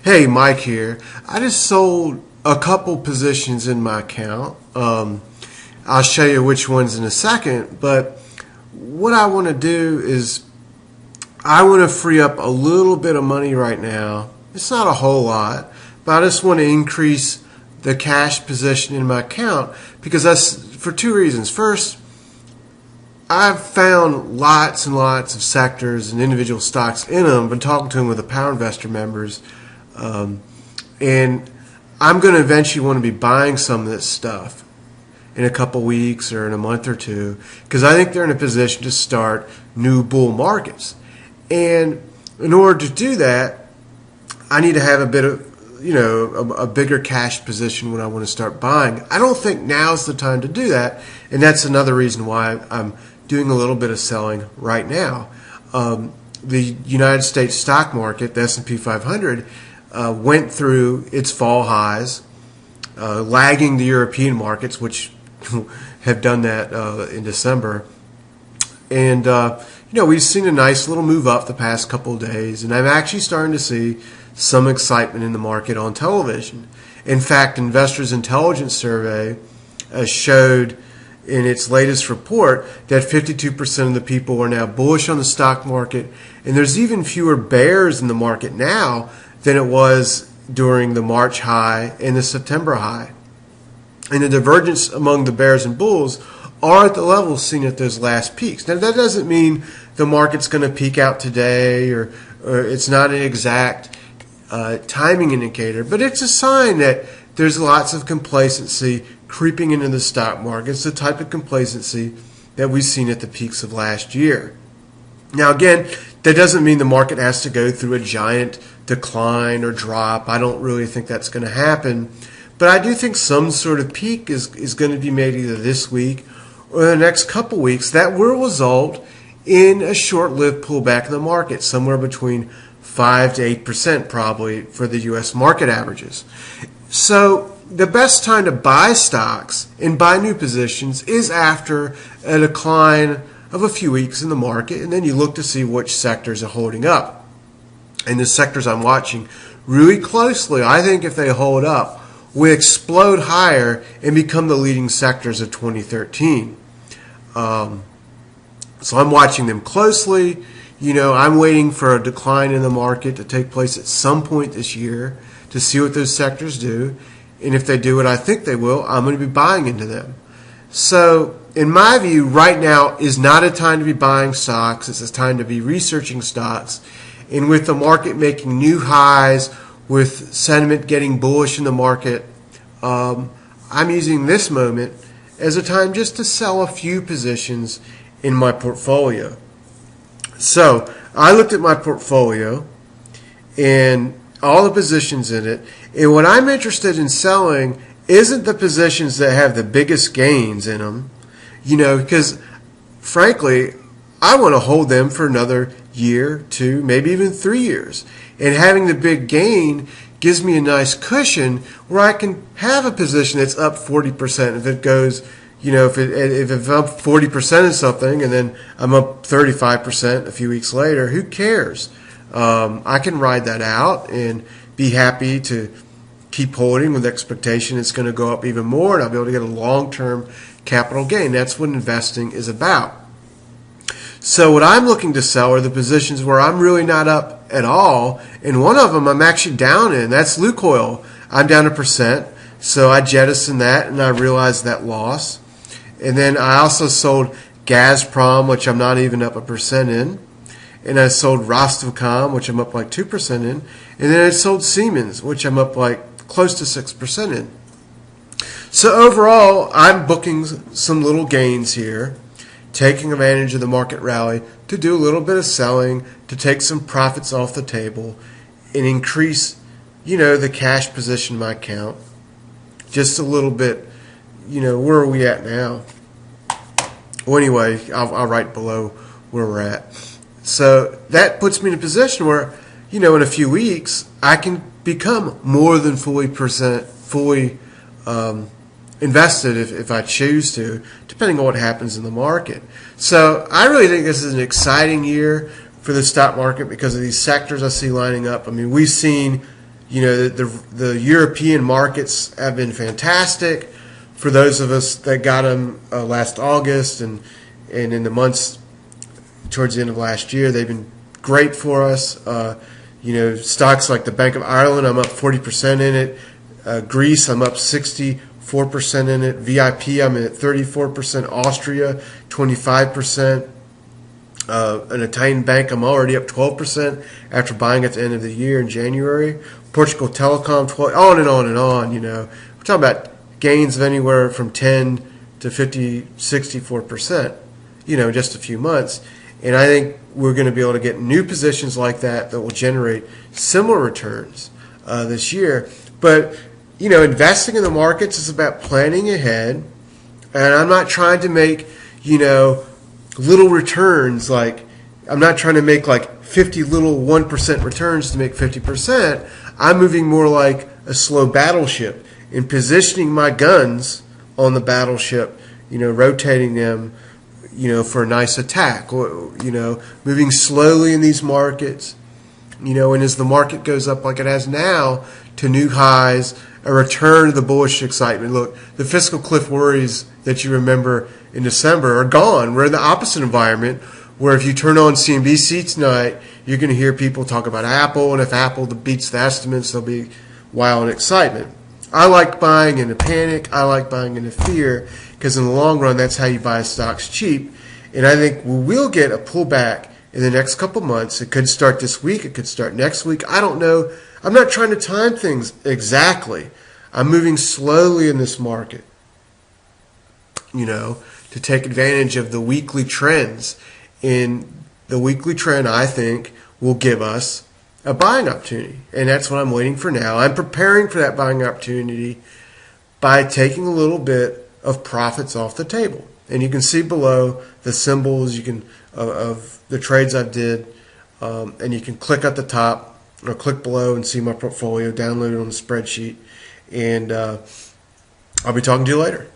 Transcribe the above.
Hey, Mike here. I just sold a couple positions in my account. I'll show you which ones in a second, but what I want to do is I want to free up a little bit of money right now. It's not a whole lot, but I just want to increase the cash position in my account because that's for two reasons. First, I've found lots and lots of sectors and individual stocks in them. I've been talking to them with the Power Investor members. And I'm going to eventually want to be buying some of this stuff in a couple weeks or in a month or two because I think they're in a position to start new bull markets. And in order to do that, I need to have a bit of, a bigger cash position when I want to start buying. I don't think now's the time to do that, and that's another reason why I'm doing a little bit of selling right now. The United States stock market, the S&P 500, went through its fall highs, lagging the European markets, which have done that in December. And, we've seen a nice little move up the past couple of days, and I'm actually starting to see some excitement in the market on television. In fact, Investors Intelligence Survey showed in its latest report that 52% of the people are now bullish on the stock market, and there's even fewer bears in the market now than it was during the March high and the September high. And the divergence among the bears and bulls are at the levels seen at those last peaks. Now, that doesn't mean the market's going to peak out today or it's not an exact timing indicator, but it's a sign that there's lots of complacency creeping into the stock market. It's the type of complacency that we've seen at the peaks of last year. Now, again, that doesn't mean the market has to go through a giant decline or drop. I don't really think that's going to happen. But I do think some sort of peak is going to be made either this week or the next couple weeks that will result in a short-lived pullback in the market, somewhere between 5 to 8% probably for the U.S. market averages. So the best time to buy stocks and buy new positions is after a decline of a few weeks in the market, and then you look to see which sectors are holding up. And the sectors I'm watching really closely, I think if they hold up, will explode higher and become the leading sectors of 2013. So I'm watching them closely. I'm waiting for a decline in the market to take place at some point this year to see what those sectors do. And if they do what I think they will, I'm going to be buying into them. So in my view, right now is not a time to be buying stocks. It's a time to be researching stocks. And with the market making new highs, with sentiment getting bullish in the market, I'm using this moment as a time just to sell a few positions in my portfolio. So I looked at my portfolio and all the positions in it, and what I'm interested in selling isn't the positions that have the biggest gains in them, because frankly, I want to hold them for another year, 2, maybe even 3 years. And having the big gain gives me a nice cushion where I can have a position that's up 40%. If it goes, if it's up 40% in something and then I'm up 35% a few weeks later, who cares? I can ride that out and be happy to keep holding with the expectation it's going to go up even more and I'll be able to get a long-term capital gain. That's what investing is about. So what I'm looking to sell are the positions where I'm really not up at all, and one of them I'm actually down in. That's Lukoil. I'm down 1%, so I jettisoned that and I realized that loss. And then I also sold Gazprom, which I'm not even up 1% in, and I sold Rostovcom, which I'm up like 2% in, and then I sold Siemens, which I'm up like close to 6% in. So overall, I'm booking some little gains here, taking advantage of the market rally to do a little bit of selling, to take some profits off the table and increase, the cash position in my account just a little bit. Where are we at now? Well, anyway, I'll write below where we're at. So that puts me in a position where, in a few weeks, I can become more than fully invested if I choose to, depending on what happens in the market. So I really think this is an exciting year for the stock market because of these sectors I see lining up. I mean, we've seen, The European markets have been fantastic for those of us that got them last August and in the months towards the end of last year. They've been great for us. Stocks like the Bank of Ireland, I'm up 40% in it. Greece, I'm up 64% in it. VIP, I'm at 34%. Austria, 25%. An Italian bank, I'm already up 12% after buying at the end of the year in January. Portugal Telecom, 12, on and on and on. We're talking about gains of anywhere from 10 to 50, 64%, just a few months. And I think we're going to be able to get new positions like that will generate similar returns this year. But, investing in the markets is about planning ahead. And I'm not trying to make, little returns. Like, I'm not trying to make like 50 little 1% returns to make 50%. I'm moving more like a slow battleship in positioning my guns on the battleship, rotating them, for a nice attack, moving slowly in these markets, and as the market goes up like it has now to new highs, a return to the bullish excitement. Look, the fiscal cliff worries that you remember in December are gone. We're in the opposite environment where if you turn on CNBC tonight, you're going to hear people talk about Apple, and if Apple beats the estimates, there'll be wild excitement. I like buying into panic. I like buying into fear because in the long run, that's how you buy stocks cheap. And I think we will get a pullback in the next couple months. It could start this week. It could start next week. I don't know. I'm not trying to time things exactly. I'm moving slowly in this market, to take advantage of the weekly trends. And the weekly trend, I think, will give us a buying opportunity. And that's what I'm waiting for now. I'm preparing for that buying opportunity by taking a little bit of profits off the table. And you can see below the symbols of the trades I've did. And you can click at the top or click below and see my portfolio, download it on the spreadsheet. And I'll be talking to you later.